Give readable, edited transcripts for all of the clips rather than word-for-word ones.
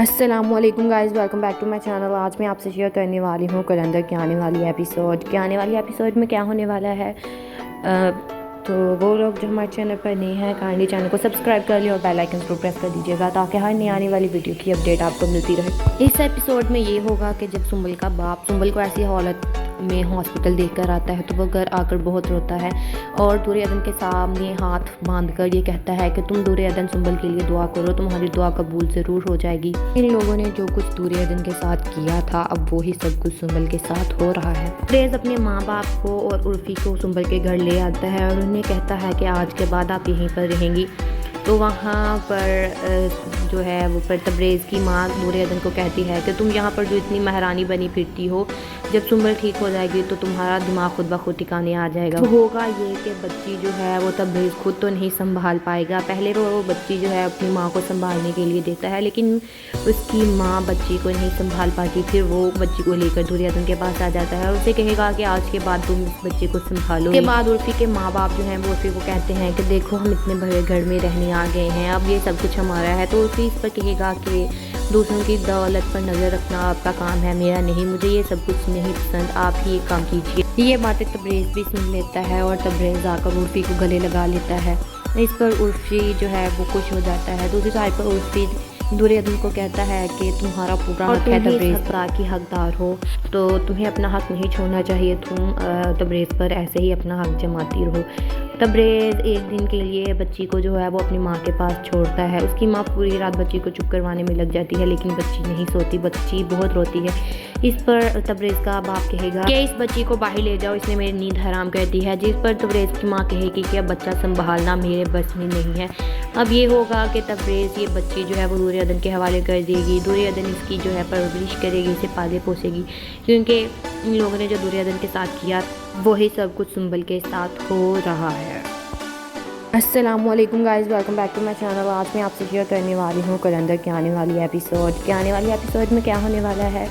अस्सलामुअलैकुम guys, welcome back to my channel. आज मैं आपसे शेयर करने वाली हूँ कलंदर के आने वाली एपिसोड में क्या होने वाला है। तो वो लोग जो हमारे चैनल पर नए हैं, काइंडली चैनल को सब्सक्राइब कर लिया और बेल आइकन को प्रेस कर दीजिएगा ताकि हर नई आने वाली वीडियो की अपडेट आपको मिलती रहे। इस एपिसोड में ये होगा कि जब सुंबल का बाप सुंबल को ऐसी हालत में हॉस्पिटल देखकर आता है तो वो घर आकर बहुत रोता है और दुर्योधन के सामने हाथ बांधकर ये कहता है कि तुम दुर्योधन सुंबल के लिए दुआ करो, तुम्हारी दुआ कबूल ज़रूर हो जाएगी। इन लोगों ने जो कुछ दुर्योधन के साथ किया था अब वो ही सब कुछ सुंबल के साथ हो रहा है। तेज अपने माँ बाप को और उर्फी को सुंबल के घर ले आता है और उन्हें कहता है कि आज के बाद आप यहीं पर रहेंगी। तो वहाँ पर जो है वो पर तब्रेज़ की माँ दुर्योधन को कहती है कि तुम यहाँ पर जो इतनी महारानी बनी फिरती हो, जब सुंबल ठीक हो जाएगी तो तुम्हारा दिमाग खुद ब खुद ठिकाने आ जाएगा। तो होगा ये कि बच्ची जो है वो तब्रेज़ खुद तो नहीं संभाल पाएगा। पहले वो बच्ची जो है अपनी माँ को संभालने के लिए देता है, लेकिन उसकी माँ बच्ची को नहीं संभाल पाती। फिर वो बच्ची को लेकर दुर्योधन के पास आ जाता है और उसे कहेगा कि आज के बाद तुम इस बच्चे को संभालो। के बाद उर्फी के माँ बाप जो हैं वो उर्फी को कहते हैं कि देखो हम इतने बड़े घर में रहने आ गए हैं, अब ये सब कुछ हमारा है। तो उर्फी इस पर कहेगा कि दूसरों की दौलत पर नज़र रखना आपका काम है, मेरा नहीं, मुझे ये सब कुछ नहीं पसंद, आप ही एक काम कीजिए। ये बातें तब्रेज़ भी सुन लेता है और तब्रेज़ आकर उर्फी को गले लगा लेता है। इस पर उर्फी जो है वो खुश हो जाता है। दूसरी साइड पर उर्फी दुर्योधन को कहता है कि तुम्हारा पूरा हक है तब्रेज़ की हकदार हो, तो तुम्हें अपना हक नहीं छोड़ना चाहिए, तुम तब्रेज़ पर ऐसे ही अपना हक जमाती रहो। तब्रेज़ एक दिन के लिए बच्ची को जो है वो अपनी माँ के पास छोड़ता है। उसकी माँ पूरी रात बच्ची को चुप करवाने में लग जाती है, लेकिन बच्ची नहीं सोती, बच्ची बहुत रोती है। इस पर तब्रेज़ का बाप कहेगा कि इस बच्ची को बाहर ले जाओ, इसने मेरी नींद हराम कर दी है। जिस पर तब्रेज़ की माँ कहेगी कि अब बच्चा संभालना मेरे बस में नहीं है। अब ये होगा कि तब्रेज़ ये बच्ची जो है वो दुर्योधन के हवाले कर देगी। दुर्योधन इसकी जो है परवरिश करेगी, इसे पाले पोसेगी, क्योंकि इन लोगों ने जो दुर्योधन के साथ किया वही सब कुछ सुंबल के साथ हो रहा है। अस्सलामुअलैकुम guys, welcome back to my channel. आज मैं आपसे शेयर करने वाली हूँ कलंदर के आने वाली एपिसोड में क्या होने वाला है।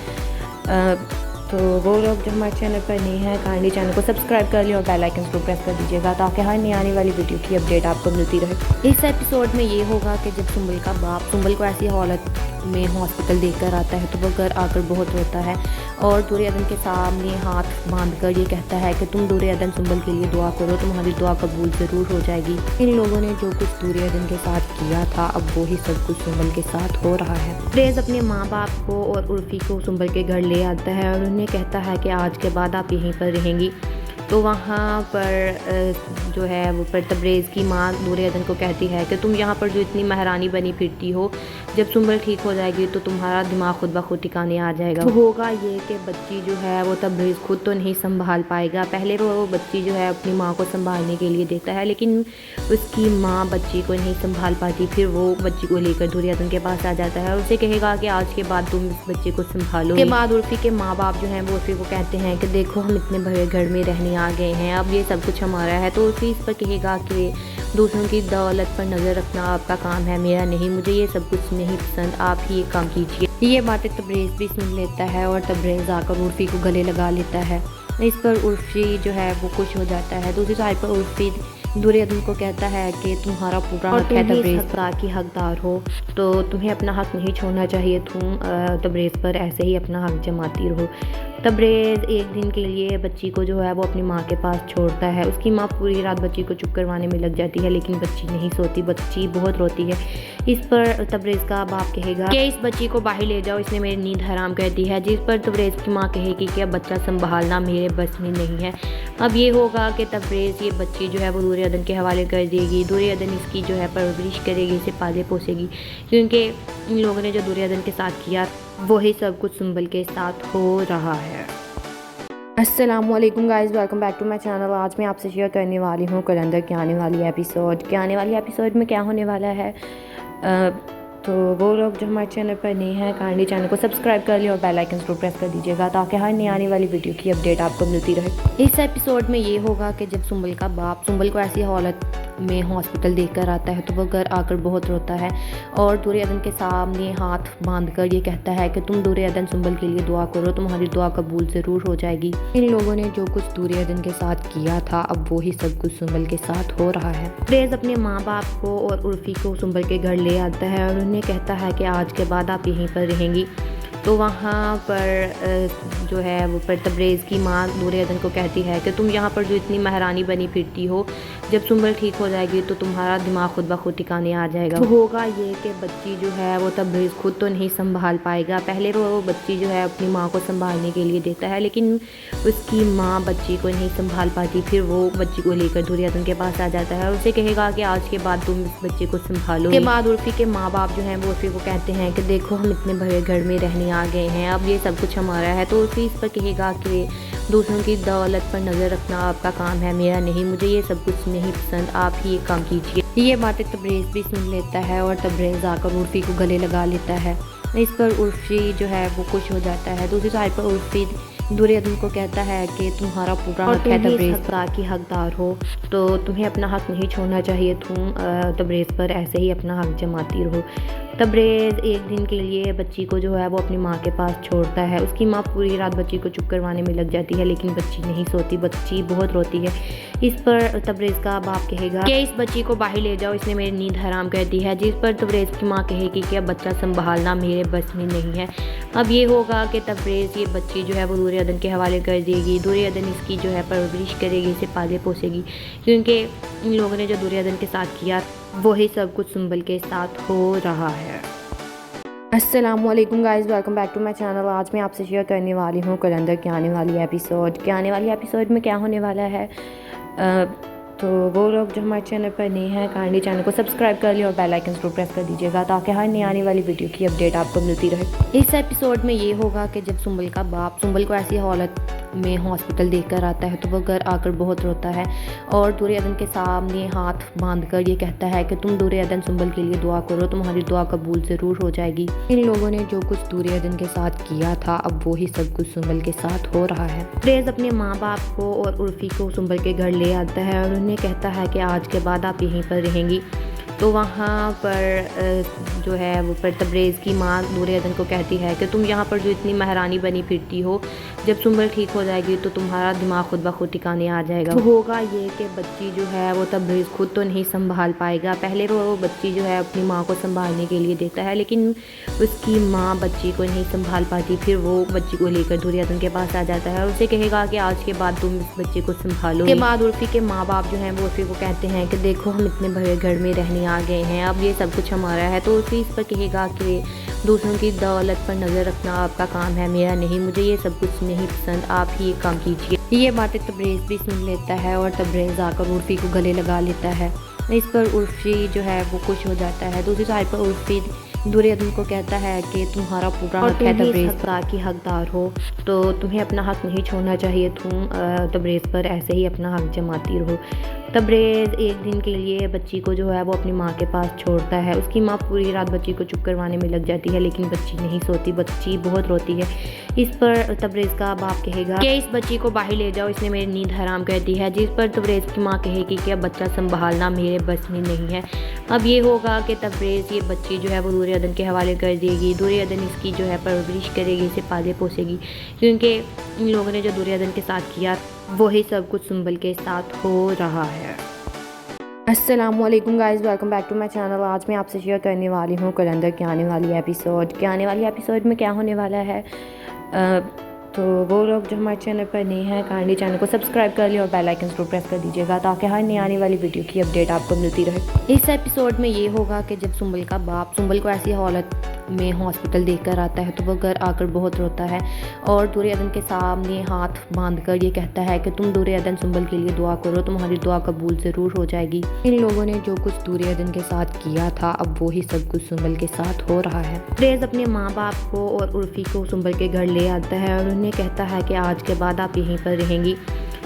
तो वो लोग जो हमारे चैनल पर नए हैं, काइंडली चैनल को सब्सक्राइब कर लिया और बेल आइकन को प्रेस कर दीजिएगा ताकि हर नई आने वाली वीडियो की अपडेट आपको मिलती रहे। इस एपिसोड में ये होगा कि जब सुंबल का बाप सुंबल को ऐसी हालत में हॉस्पिटल देखकर आता है तो वो घर आकर बहुत रोता है और दुर्योधन के सामने हाथ बांधकर ये कहता है कि तुम दुर्योधन सुंबल के लिए दुआ करो, तुम्हारी दुआ कबूल ज़रूर हो जाएगी। इन लोगों ने जो कुछ दुर्योधन के साथ किया था अब वो ही सब कुछ सुंबल के साथ हो रहा है। तब्रेज़ अपने माँ बाप को और उर्फी को सुंबल के घर ले आता है और उन्हें कहता है कि आज के बाद आप यहीं पर रहेंगी। तो वहाँ पर जो है वो पर तब्रेज़ की माँ दुर्योधन को कहती है कि तुम यहाँ पर जो इतनी महारानी बनी फिरती हो, जब सुंबल ठीक हो जाएगी तो तुम्हारा दिमाग खुद ब खुद ठिकाने आ जाएगा। तो होगा ये कि बच्ची जो है वो तब्रेज़ खुद तो नहीं संभाल पाएगा। पहले वो बच्ची जो है अपनी माँ को संभालने के लिए देता है, लेकिन उसकी माँ बच्ची को नहीं संभाल पाती। फिर वो बच्ची को लेकर दुर्योधन के पास आ जाता है और उसे कहेगा कि आज के बाद तुम इस बच्चे को संभालो। के बाद उर्फी के माँ बाप जो हैं वो उर्फी को कहते हैं कि देखो हम इतने बड़े घर में रहने आ गए हैं, अब ये सब कुछ हमारा है। तो उर्फी इस पर कहेगा कि दूसरों की दौलत पर नज़र रखना आपका काम है, मेरा नहीं, मुझे ये सब कुछ नहीं पसंद, आप ही एक काम कीजिए। ये बातें तब्रेज़ भी सुन लेता है और तब्रेज़ आकर उर्फी को गले लगा लेता है। इस पर उर्फी जो है वो खुश हो जाता है। दूसरी साइड पर उर्फी दुर्योधन को कहता है कि तुम्हारा पूरा हक है तब्रेज़ की हकदार हो, तो तुम्हें अपना हक नहीं छोड़ना चाहिए, तुम तब्रेज़ पर ऐसे ही अपना हक जमाती रहो। तब्रेज़ एक दिन के लिए बच्ची को जो है वो अपनी माँ के पास छोड़ता है। उसकी माँ पूरी रात बच्ची को चुप करवाने में लग जाती है, लेकिन बच्ची नहीं सोती, बच्ची बहुत रोती है। इस पर तब्रेज़ का बाप कहेगा कि इस बच्ची को बाहर ले जाओ, इसने मेरी नींद हराम कर दी है। जिस पर तब्रेज़ की माँ कहेगी कि अब बच्चा संभालना मेरे बस में नहीं है। अब ये होगा कि तब्रेज़ ये बच्ची जो है वो दुर्योधन के हवाले कर देगी। दुर्योधन इसकी जो है परवरिश करेगी, इसे पाले पोसेगी, क्योंकि इन लोगों ने जो दुर्योधन के साथ किया वही सब कुछ सुंबल के साथ हो रहा है। अस्सलामुअलैकुम guys, welcome back to my channel. आज मैं आपसे शेयर करने वाली हूँ कलंदर के आने वाली एपिसोड में क्या होने वाला है। तो वो लोग जो हमारे चैनल पर नए हैं, काइंडली चैनल को सब्सक्राइब कर लिया और बेल आइकन को प्रेस कर दीजिएगा ताकि हर नई आने वाली वीडियो की अपडेट आपको मिलती रहे। इस एपिसोड में ये होगा कि जब सुंबल का बाप सुंबल को ऐसी हालत में हॉस्पिटल देखकर आता है तो वो घर आकर बहुत रोता है और दुर्योधन के सामने हाथ बांधकर ये कहता है कि तुम दुर्योधन सुंबल के लिए दुआ करो, तुम्हारी दुआ कबूल ज़रूर हो जाएगी। इन लोगों ने जो कुछ दुर्योधन के साथ किया था अब वो ही सब कुछ सुंबल के साथ हो रहा है। तब्रेज़ अपने माँ बाप को और उर्फी को सुंबल के घर ले आता है और उन्हें कहता है कि आज के बाद आप यहीं पर रहेंगी। तो वहाँ पर जो है वो पर तब्रेज़ की माँ दुर्योधन को कहती है कि तुम यहाँ पर जो इतनी महारानी बनी फिरती हो, जब सुंबल ठीक हो जाएगी तो तुम्हारा दिमाग खुद ब खुद ठिकाने आ जाएगा। तो होगा ये कि बच्ची जो है वो तब्रेज़ खुद तो नहीं संभाल पाएगा। पहले वो बच्ची जो है अपनी माँ को संभालने के लिए देता है, लेकिन उसकी माँ बच्ची को नहीं संभाल पाती। फिर वो बच्ची को लेकर दुर्योधन के पास आ जाता है और उसे कहेगा कि आज के बाद तुम इस बच्चे को संभालो। के बाद उर्फी के माँ बाप जो हैं वो उर्फी को कहते हैं कि देखो हम इतने बड़े घर में रहने आ गए हैं, अब ये सब कुछ हमारा है। तो उर्फी इस पर कहेगा कि दूसरों की दौलत पर नज़र रखना आपका काम है, मेरा नहीं, मुझे ये सब कुछ नहीं पसंद, आप ही ये काम कीजिए। ये बातें तब्रेज़ भी सुन लेता है और तब्रेज़ आकर उर्फी को गले लगा लेता है। इस पर उर्फी जो है वो खुश हो जाता है। दूसरी साइड पर उर्फी दुर्योधन को कहता है कि तुम्हारा पूरा हक है तब्रेज़ की हकदार हो, तो तुम्हें अपना हक नहीं छोड़ना चाहिए, तुम तब्रेज़ पर ऐसे ही अपना हक जमाती रहो। तब्रेज़ एक दिन के लिए बच्ची को जो है वो अपनी माँ के पास छोड़ता है। उसकी माँ पूरी रात बच्ची को चुप करवाने में लग जाती है, लेकिन बच्ची नहीं सोती, बच्ची बहुत रोती है। इस पर तब्रेज़ का बाप कहेगा कि इस बच्ची को बाहर ले जाओ, इसने मेरी नींद हराम कर दी है। जिस पर तब्रेज़ की माँ कहेगी कि अब बच्चा संभालना मेरे बस में नहीं है। अब ये होगा कि तब्रेज़ ये बच्ची जो है वो दुर्योधन के हवाले कर देगी। दुर्योधन इसकी जो है परवरिश करेगी, इसे पाले पोसेगी, क्योंकि इन लोगों ने जो दुर्योधन के साथ किया वही सब कुछ सुंबल के साथ हो रहा है। अस्सलामुअलैकुम guys, welcome back to my channel. आज मैं आपसे शेयर करने वाली हूँ कलंदर के आने वाली एपिसोड में क्या होने वाला है। तो वो लोग जो हमारे चैनल पर नए हैं काइंडली चैनल को सब्सक्राइब कर लिया और बेल आइकन को प्रेस कर दीजिएगा ताकि हर नई आने वाली वीडियो की अपडेट आपको मिलती रहे। इस एपिसोड में ये होगा कि जब सुंबल का बाप सुंबल को ऐसी हालत में हॉस्पिटल देखकर आता है तो वो घर आकर बहुत रोता है और दुर्योधन के सामने हाथ बांधकर ये कहता है कि तुम दुर्योधन सुंबल के लिए दुआ करो, तुम्हारी दुआ कबूल ज़रूर हो जाएगी। इन लोगों ने जो कुछ दुर्योधन के साथ किया था अब वो ही सब कुछ सुंबल के साथ हो रहा है। तब्रेज़ अपने माँ बाप को और उर्फी को सुंबल के घर ले आता है और उन्हें कहता है कि आज के बाद आप यहीं पर रहेंगी। तो वहाँ पर जो है वो पर तब्रेज़ की माँ दुर्योधन को कहती है कि तुम यहाँ पर जो इतनी महारानी बनी फिरती हो, जब सुंबल ठीक हो जाएगी तो तुम्हारा दिमाग खुद ब खुद ठिकाने आ जाएगा। तो होगा ये कि बच्ची जो है वो तब्रेज़ खुद तो नहीं संभाल पाएगा। पहले वो बच्ची जो है अपनी माँ को संभालने के लिए देता है, लेकिन उसकी माँ बच्ची को नहीं संभाल पाती। फिर वो बच्ची को लेकर दुर्योधन के पास आ जाता है और उसे कहेगा कि आज के बाद तुम इस बच्चे को संभालो। के बाद उर्फी के माँ बाप जो हैं वो उर्फी को कहते हैं कि देखो हम इतने बड़े घर में रहने आ गए हैं, अब ये सब कुछ हमारा है। तो उर्फी इस पर कहेगा कि दूसरों की दौलत पर नज़र रखना आपका काम है, मेरा नहीं, मुझे ये सब कुछ नहीं पसंद, आप ही ये काम कीजिए। ये बातें तब्रेज़ भी सुन लेता है और तब्रेज़ आकर उर्फी को गले लगा लेता है। इस पर उर्फी जो है वो खुश हो जाता है। दूसरी साइड पर उर्फी दुर्योधन को कहता है कि तुम्हारा पूरा हक है तब्रेज़ की हकदार हो, तो तुम्हें अपना हक नहीं छोड़ना चाहिए, तुम तब्रेज़ पर ऐसे ही अपना हक जमाती रहो। तब्रेज़ एक दिन के लिए बच्ची को जो है वो अपनी माँ के पास छोड़ता है। उसकी माँ पूरी रात बच्ची को चुप करवाने में लग जाती है, लेकिन बच्ची नहीं सोती, बच्ची बहुत रोती है। इस पर तब्रेज़ का बाप कहेगा कि इस बच्ची को बाहर ले जाओ, इसने मेरी नींद हराम कर दी है। जिस पर तब्रेज़ की माँ कहेगी कि अब बच्चा संभालना मेरे बस में नहीं है। अब ये होगा कि तब्रेज़ ये बच्ची जो है वो दुर्योधन के हवाले कर देगी। दुर्योधन इसकी जो है परवरिश करेगी, इसे पाले पोसेगी, क्योंकि इन लोगों ने जो दुर्योधन के साथ किया वही सब कुछ सुंबल के साथ हो रहा है। अस्सलामुअलैकुम guys, welcome back to my channel. आज मैं आपसे शेयर करने वाली हूँ कलंदर के आने वाली एपिसोड में क्या होने वाला है। तो वो लोग जो हमारे चैनल पर नए हैं काइंडली चैनल को सब्सक्राइब कर लिया और बेल आइकन को प्रेस कर दीजिएगा ताकि हर नई आने वाली वीडियो की अपडेट आपको मिलती रहे। इस एपिसोड में ये होगा कि जब सुंबल का बाप सुंबल को ऐसी हालत में हॉस्पिटल देखकर आता है तो वो घर आकर बहुत रोता है और दुर्योधन के सामने हाथ बांधकर ये कहता है कि तुम दुर्योधन सुंबल के लिए दुआ करो, तुम्हारी दुआ कबूल ज़रूर हो जाएगी। इन लोगों ने जो कुछ दुर्योधन के साथ किया था अब वो ही सब कुछ सुंबल के साथ हो रहा है। तब्रेज़ अपने माँ बाप को और उर्फी को सुंबल के घर ले आता है और उन्हें कहता है कि आज के बाद आप यहीं पर रहेंगी।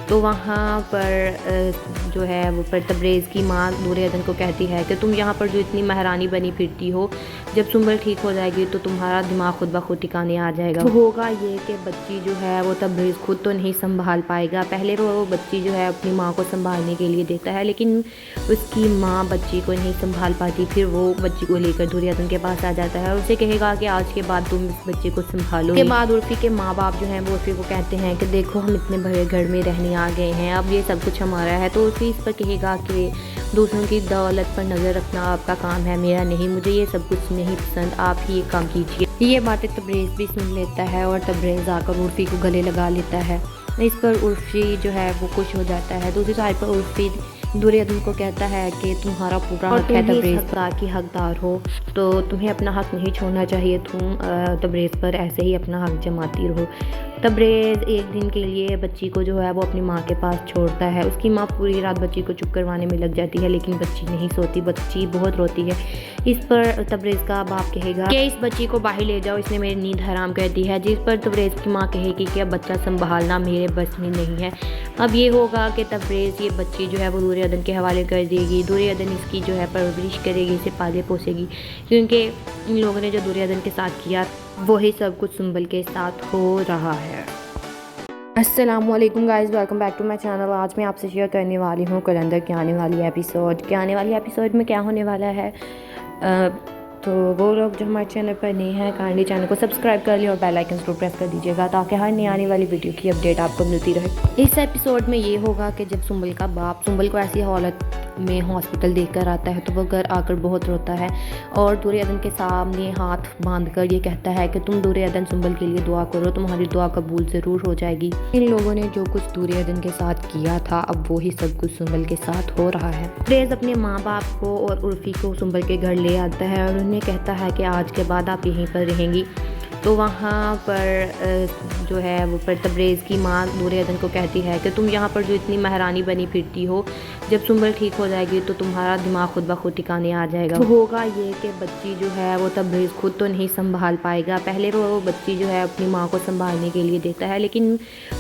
तो वहाँ पर जो है वो पर तब्रेज़ की माँ नूर अदन को कहती है कि तुम यहाँ पर जो इतनी महारानी बनी फिरती हो, जब सुंबल ठीक हो जाएगी तो तुम्हारा दिमाग खुद ब खुद ठिकाने आ जाएगा। तो होगा ये कि बच्ची जो है वो तब्रेज़ खुद तो नहीं संभाल पाएगा। पहले वो बच्ची जो है अपनी माँ को संभालने के लिए देता है, लेकिन उसकी माँ बच्ची को नहीं संभाल पाती। फिर वो बच्ची को लेकर नूर अदन के पास आ जाता है और उसे कहेगा कि आज के बाद तुम इस बच्चे को संभालो। के बाद उर्फ़ी के माँ बाप जो हैं वो उर्फ़ी को कहते हैं कि देखो हम इतने बड़े घर में रहने आ गए हैं, अब ये सब कुछ हमारा है। तो उर्फ़ी इस पर कहेगा कि दूसरों की दौलत पर नज़र रखना आपका काम है, मेरा नहीं, मुझे ये सब कुछ नहीं पसंद, आप ही ये काम कीजिए। ये बातें तब्रेज़ भी सुन लेता है और तब्रेज़ आकर उर्फ़ी को गले लगा लेता है। इस पर उर्फ़ी जो है वो खुश हो जाता है। दूसरी साइड पर उर्फ़ी नूर अदन को कहता है कि तुम्हारा पूरा हक है तब्रेज़ की हकदार हो, तो तुम्हें अपना हक नहीं छोड़ना चाहिए। तुम तब्रेज़ पर ऐसे ही अपना हक जमाती रहो। तब्रेज़ एक दिन के लिए बच्ची को जो है वो अपनी माँ के पास छोड़ता है। उसकी माँ पूरी रात बच्ची को चुप करवाने में लग जाती है, लेकिन बच्ची नहीं सोती, बच्ची बहुत रोती है। इस पर तब्रेज़ का बाप कहेगा कि इस बच्ची को बाहर ले जाओ, इसने मेरी नींद हराम कर दी है। जिस पर तब्रेज़ की माँ कहेगी कि अब बच्चा संभालना मेरे बस में नहीं है। अब ये होगा कि तब्रेज़ ये बच्ची जो है वो नूर अदन के हवाले कर देगी। नूर अदन इसकी जो है परवरिश करेगी, इसे पाले पोसेगी, क्योंकि इन लोगों ने जो नूर अदन के साथ किया वही सब कुछ सुंबल के साथ हो रहा है। अस्सलामुअलैकुम guys, welcome back to my channel. आज मैं आपसे शेयर करने वाली हूँ कलंदर के आने वाली एपिसोड में क्या होने वाला है। तो वो लोग जो हमारे चैनल पर नए हैं काइंडली चैनल को सब्सक्राइब कर लिया और बेल आइकन को प्रेस कर दीजिएगा, ताकि हर नई आने वाली वीडियो की अपडेट आपको मिलती रहे। इस एपिसोड में ये होगा कि जब सुंबल का बाप सुंबल को ऐसी हालत में हॉस्पिटल देखकर आता है तो वो घर आकर बहुत रोता है और नूर अदन के सामने हाथ बांधकर ये कहता है कि तुम नूर अदन सुंबल के लिए दुआ करो, तुम्हारी दुआ कबूल ज़रूर हो जाएगी। इन लोगों ने जो कुछ नूर अदन के साथ किया था, अब वही सब कुछ सुंबल के साथ हो रहा है। तब्रेज़ अपने माँ बाप को और उर्फ़ी को सुंबल के घर ले आता है और उन्हें कहता है कि आज के बाद आप यहीं पर रहेंगी। तो वहाँ पर जो है वो पर तब्रेज़ की माँ नूर अदन को कहती है कि तुम यहाँ पर जो इतनी महारानी बनी फिरती हो, जब सुंबल ठीक हो जाएगी तो तुम्हारा दिमाग खुद ब खुद ठिकाने आ जाएगा। तो होगा ये कि बच्ची जो है वो तब्रेज़ खुद तो नहीं संभाल पाएगा। पहले वो बच्ची जो है अपनी माँ को संभालने के लिए देता है, लेकिन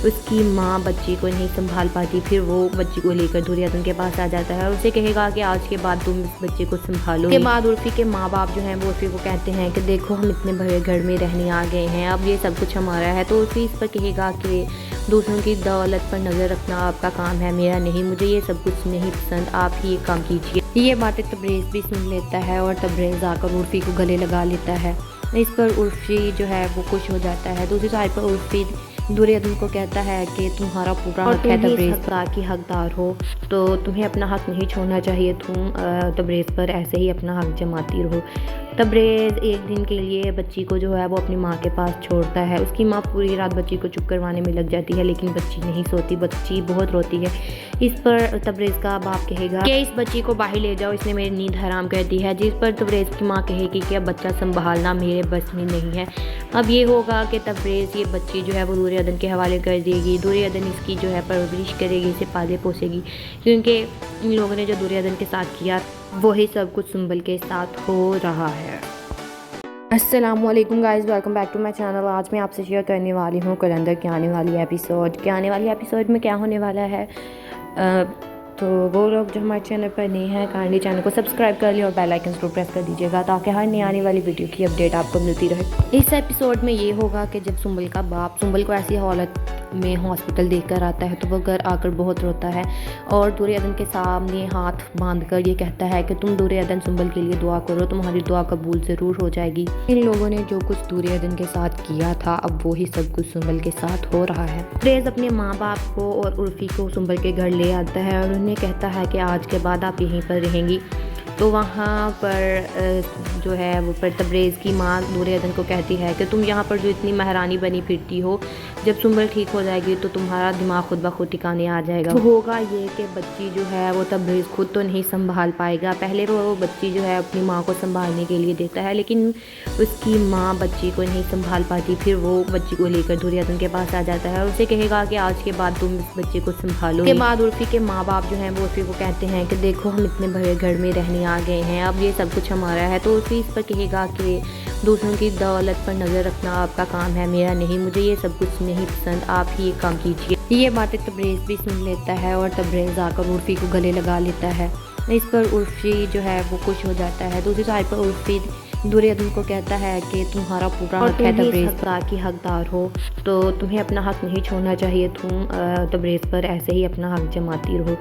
उसकी माँ बच्ची को नहीं संभाल पाती। फिर वो बच्ची को लेकर नूर अदन के पास आ जाता है और उसे कहेगा कि आज के बाद तुम इस बच्चे को संभालो। के बाद उर्फ़ी के माँ बाप जो हैं वो उर्फ़ी को कहते हैं कि देखो हम इतने बड़े घर में रहने आ गए हैं, अब ये सब कुछ हमारा है। तो उर्फ़ी इस पर कहेगा कि दूसरों की दौलत पर नज़र रखना आपका काम है, मेरा नहीं, मुझे ये सब कुछ नहीं पसंद, आप ही ये काम कीजिए। ये बातें तब्रेज़ भी सुन लेता है और तब्रेज़ आकर उर्फ़ी को गले लगा लेता है। इस पर उर्फ़ी जो है वो खुश हो जाता है। दूसरी साइड पर उर्फ़ी नूर अदन को कहता है कि तुम्हारा पूरा हक है तब्रेज़ की हकदार हो, तो तुम्हें अपना हक नहीं छोड़ना चाहिए। तुम तब्रेज़ पर ऐसे ही अपना हक जमाती रहो। तब्रेज़ एक दिन के लिए बच्ची को जो है वो अपनी माँ के पास छोड़ता है। उसकी माँ पूरी रात बच्ची को चुप करवाने में लग जाती है, लेकिन बच्ची नहीं सोती, बच्ची बहुत रोती है। इस पर तब्रेज़ का बाप कहेगा कि इस बच्ची को बाहर ले जाओ, इसने मेरी नींद हराम कर दी है। जिस पर तब्रेज़ की माँ कहेगी कि अब बच्चा संभालना मेरे बस में नहीं है। अब ये होगा कि तब्रेज़ ये बच्ची जो है वो नूर अदन के हवाले कर देगी। नूर अदन इसकी जो है परवरिश करेगी, इसे पाले पोसेगी, क्योंकि इन लोगों ने जो नूर अदन के साथ किया वही सब कुछ सुंबल के साथ हो रहा है। अस्सलामुअलैकुम guys, welcome back to my channel. आज मैं आपसे शेयर करने वाली हूँ कलंदर के आने वाली एपिसोड में क्या होने वाला है। तो वो लोग जो हमारे चैनल पर नए हैं काइंडली चैनल को सब्सक्राइब कर लिया और बेल आइकन को प्रेस कर दीजिएगा, ताकि हर नई आने वाली वीडियो की अपडेट आपको मिलती रहे। इस एपिसोड में ये होगा कि जब सुंबल का बाप सुंबल को ऐसी हालत में हॉस्पिटल देखकर आता है तो वो घर आकर बहुत रोता है और नूर अदन के सामने हाथ बांधकर ये कहता है कि तुम नूर अदन सुंबल के लिए दुआ करो, तुम्हारी दुआ कबूल ज़रूर हो जाएगी। इन लोगों ने जो कुछ नूर अदन के साथ किया था, अब वही सब कुछ सुंबल के साथ हो रहा है। तब्रेज़ अपने माँ बाप को और उर्फ़ी को सुंबल के घर ले आता है और उन्हें कहता है कि आज के बाद आप यहीं पर रहेंगी। तो वहाँ पर जो है वो पर तब्रेज़ की माँ नूर अदन को कहती है कि तुम यहाँ पर जो इतनी महारानी बनी फिरती हो, जब सुंबल ठीक हो जाएगी तो तुम्हारा दिमाग खुद ब खुद ठिकाने आ जाएगा। तो होगा ये कि बच्ची जो है वो तब्रेज़ खुद तो नहीं संभाल पाएगा। पहले वो बच्ची जो है अपनी माँ को संभालने के लिए देता है, लेकिन उसकी माँ बच्ची को नहीं संभाल पाती। फिर वो बच्ची को लेकर नूर अदन के पास आ जाता है और उसे कहेगा कि आज के बाद तुम इस बच्चे को संभालो। के बाद उर्फ़ी के माँ बाप जो हैं वो उर्फ़ी को कहते हैं कि देखो हम इतने बड़े घर में रहने रहने आ गए हैं, अब ये सब कुछ हमारा है। तो उसी इस पर कहेगा कि दूसरों की दौलत पर नज़र रखना आपका काम है, मेरा नहीं, मुझे ये सब कुछ नहीं पसंद, आप ही ये काम कीजिए। ये बातें तबरेज़ भी सुन लेता है और तबरेज़ आकर उर्फ़ी को गले लगा लेता है। इस पर उर्फ़ी जो है वो खुश हो जाता है। दूसरी साइड पर उर्फ़ी दुर्योधन को कहता है कि तुम्हारा पूरा हक है तबरेज़ की हकदार हो, तो तुम्हें अपना हक नहीं छोड़ना चाहिए, तुम तबरेज़ पर ऐसे ही अपना हक जमाती रहो।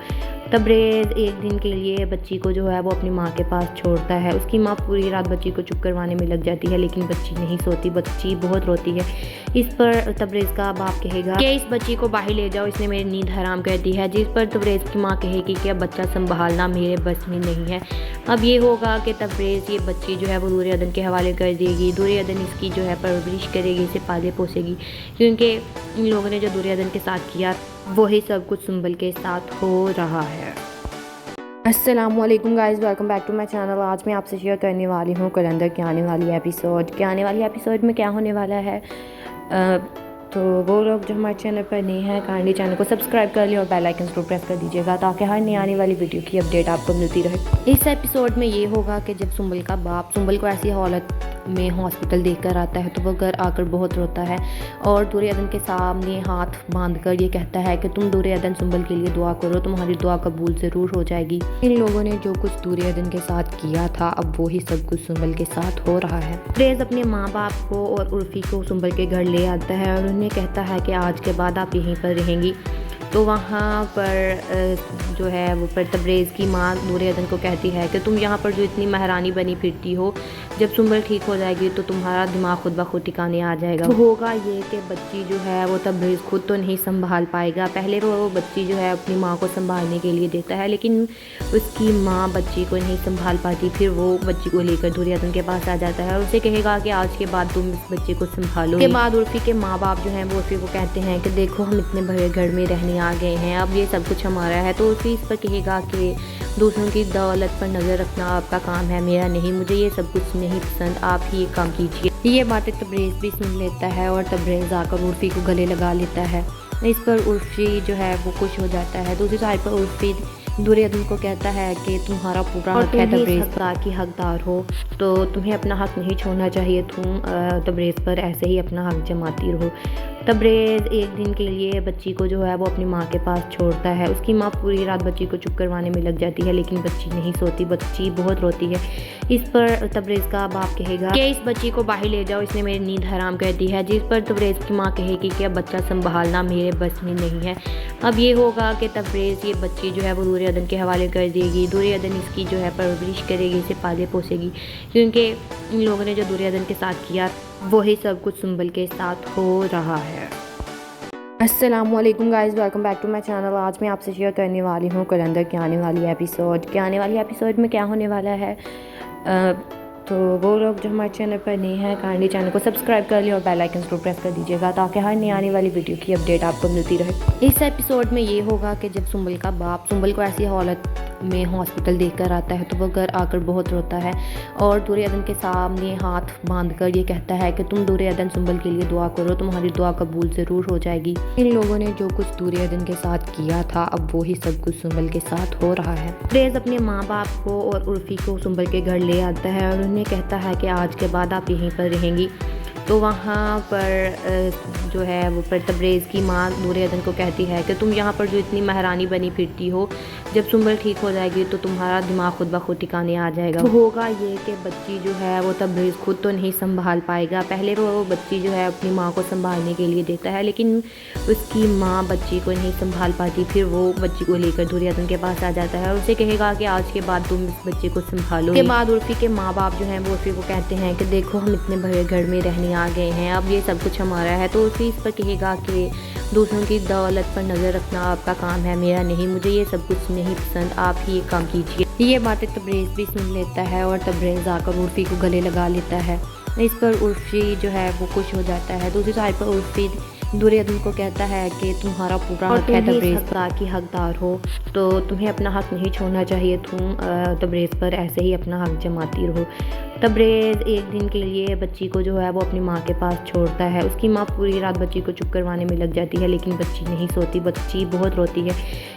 तबरेज़ एक दिन के लिए बच्ची को जो है वो अपनी माँ के पास छोड़ता है। उसकी माँ पूरी रात बच्ची को चुप करवाने में लग जाती है, लेकिन बच्ची नहीं सोती, बच्ची बहुत रोती है। इस पर तबरेज़ का बाप कहेगा कि इस बच्ची को बाहर ले जाओ, इसने मेरी नींद हराम कर दी है। जिस पर तबरेज़ की माँ कहेगी कि अब बच्चा संभालना मेरे बस में नहीं है। अब ये होगा कि तबरेज़ ये बच्ची जो है वो दुर्योधन के हवाले कर देगी। दुर्योधन इसकी जो है परवरिश करेगी, इसे पाले पोसेगी, क्योंकि इन लोगों ने जो दुर्योधन के साथ किया वही सब कुछ सुंबल के साथ हो रहा है। अस्सलामुअलैकुम guys, welcome back to my channel. आज मैं आपसे शेयर करने वाली हूँ कलंदर के आने वाली एपिसोड में क्या होने वाला है। तो वो लोग जो हमारे चैनल पर नए हैं, काइंडली चैनल को सब्सक्राइब कर लिया और बेल आइकन को प्रेस कर दीजिएगा, ताकि हर नई आने वाली वीडियो की अपडेट आपको मिलती रहे। इस एपिसोड में ये होगा कि जब सुंबल का बाप सुंबल को ऐसी हालत में हॉस्पिटल देखकर आता है, तो वो घर आकर बहुत रोता है और दुर्योधन के सामने हाथ बांधकर ये कहता है कि तुम दुर्योधन सुंबल के लिए दुआ करो, तुम्हारी दुआ कबूल ज़रूर हो जाएगी। इन लोगों ने जो कुछ दुर्योधन के साथ किया था, अब वही सब कुछ सुंबल के साथ हो रहा है। तबरेज़ अपने माँ बाप को और उर्फ़ी को सुंबल के घर ले आता है और उन्हें कहता है कि आज के बाद आप यहीं पर रहेंगी। तो वहाँ पर जो है वो पर तबरेज़ की माँ दुर्योधन को कहती है कि तुम यहाँ पर जो इतनी महारानी बनी फिरती हो, जब सुंबल ठीक हो जाएगी तो तुम्हारा दिमाग खुद ब खुद ठिकाने आ जाएगा। तो होगा ये कि बच्ची जो है वो तबरेज़ खुद तो नहीं संभाल पाएगा। पहले वो बच्ची जो है अपनी माँ को संभालने के लिए देता है, लेकिन उसकी माँ बच्ची को नहीं संभाल पाती। फिर वो बच्ची को लेकर दुर्योधन के पास आ जाता है और उसे कहेगा कि आज के बाद तुम इस बच्चे को संभालो। के बाद उर्फ़ी के माँ बाप जो हैं वो उर्फ़ी को कहते हैं कि देखो हम इतने बड़े घर में रहने आ गए हैं, अब ये सब कुछ हमारा है। तो उसी इस पर कहेगा कि दूसरों की दौलत पर नज़र रखना आपका काम है, मेरा नहीं, मुझे ये सब कुछ नहीं पसंद, आप ही ये काम कीजिए। ये बातें तबरेज़ भी सुन लेता है और तबरेज़ आकर उर्फ़ी को गले लगा लेता है। इस पर उर्फ़ी जो है वो खुश हो जाता है। दूसरी साइड पर उर्फ़ी दुर्योधन को कहता है कि तुम्हारा पूरा हक है तबरेज़ की हकदार हो, तो तुम्हें अपना हक नहीं छोड़ना चाहिए, तुम तबरेज़ पर ऐसे ही अपना हक जमाती रहो। तबरेज़ एक दिन के लिए बच्ची को जो है वो अपनी माँ के पास छोड़ता है। उसकी माँ पूरी रात बच्ची को चुप करवाने में लग जाती है, लेकिन बच्ची नहीं सोती, बच्ची बहुत रोती है। इस पर तबरेज़ का बाप कहेगा कि इस बच्ची को बाहर ले जाओ, इसने मेरी नींद हराम कर दी है। जिस पर तबरेज़ की माँ कहेगी कि अब बच्चा संभालना मेरे बस में नहीं है। अब ये होगा कि तबरेज़ ये बच्ची जो है वो दुर्योधन के हवाले कर देगी। दुर्योधन इसकी जो है परवरिश करेगी, इसे पाले पोसेगी, क्योंकि इन लोगों ने जो दुर्योधन के साथ किया वही सब कुछ सुंबल के साथ हो रहा है। अस्सलामुअलैकुम guys, welcome back to my channel. आज मैं आपसे शेयर करने वाली हूँ कलंदर के आने वाली एपिसोड में क्या होने वाला है। तो वो लोग जो हमारे चैनल पर नए हैं, काइंडली चैनल को सब्सक्राइब कर लिया और बेल आइकन को प्रेस कर दीजिएगा, ताकि हर नई आने वाली वीडियो की अपडेट आपको मिलती रहे। इस एपिसोड में ये होगा कि जब सुंबल का बाप सुंबल को ऐसी हालत में हॉस्पिटल देखकर आता है, तो वो घर आकर बहुत रोता है और दुर्योधन के सामने हाथ बांधकर ये कहता है कि तुम दुर्योधन सुंबल के लिए दुआ करो, तुम्हारी दुआ कबूल ज़रूर हो जाएगी। इन लोगों ने जो कुछ दुर्योधन के साथ किया था, अब वही सब कुछ सुंबल के साथ हो रहा है। तबरेज़ अपने माँ बाप को और उर्फ़ी को सुंबल के घर ले आता है और उन्हें कहता है कि आज के बाद आप यहीं पर रहेंगी। तो वहाँ पर जो है वो पर तबरेज़ की माँ दुर्योधन को कहती है कि तुम यहाँ पर जो इतनी महारानी बनी फिरती हो, जब सुंबल ठीक हो जाएगी तो तुम्हारा दिमाग खुद ब खुद ठिकाने आ जाएगा। तो होगा ये कि बच्ची जो है वो तबरेज़ खुद तो नहीं संभाल पाएगा। पहले वो बच्ची जो है अपनी माँ को संभालने के लिए देता है, लेकिन उसकी माँ बच्ची को नहीं संभाल पाती। फिर वो बच्ची को लेकर दुर्योधन के पास आ जाता है और उसे कहेगा कि आज के बाद तुम इस बच्चे को संभालो। के बाद उर्फ़ी के माँ बाप जो हैं वो उर्फ़ी को कहते हैं कि देखो हम इतने बड़े घर में रहने आ गए हैं, अब ये सब कुछ हमारा है। तो उसी इस पर कहेगा कि दूसरों की दौलत पर नज़र रखना आपका काम है, मेरा नहीं, मुझे ये सब कुछ नहीं पसंद, आप ही ये काम कीजिए। ये बातें तबरेज़ भी सुन लेता है और तबरेज़ आकर उर्फ़ी को गले लगा लेता है। इस पर उर्फ़ी जो है वो खुश हो जाता है। दूसरी साइड पर उर्फ़ी दुर्योधन को कहता है कि तुम्हारा पूरा हक है तबरेज़ की हकदार हो, तो तुम्हें अपना हक नहीं छोड़ना चाहिए, तुम तबरेज़ पर ऐसे ही अपना हक जमाती रहो। तबरेज़ एक दिन के लिए बच्ची को जो है वो अपनी माँ के पास छोड़ता है। उसकी माँ पूरी रात बच्ची को चुप करवाने में लग जाती है, लेकिन बच्ची नहीं सोती, बच्ची बहुत रोती है।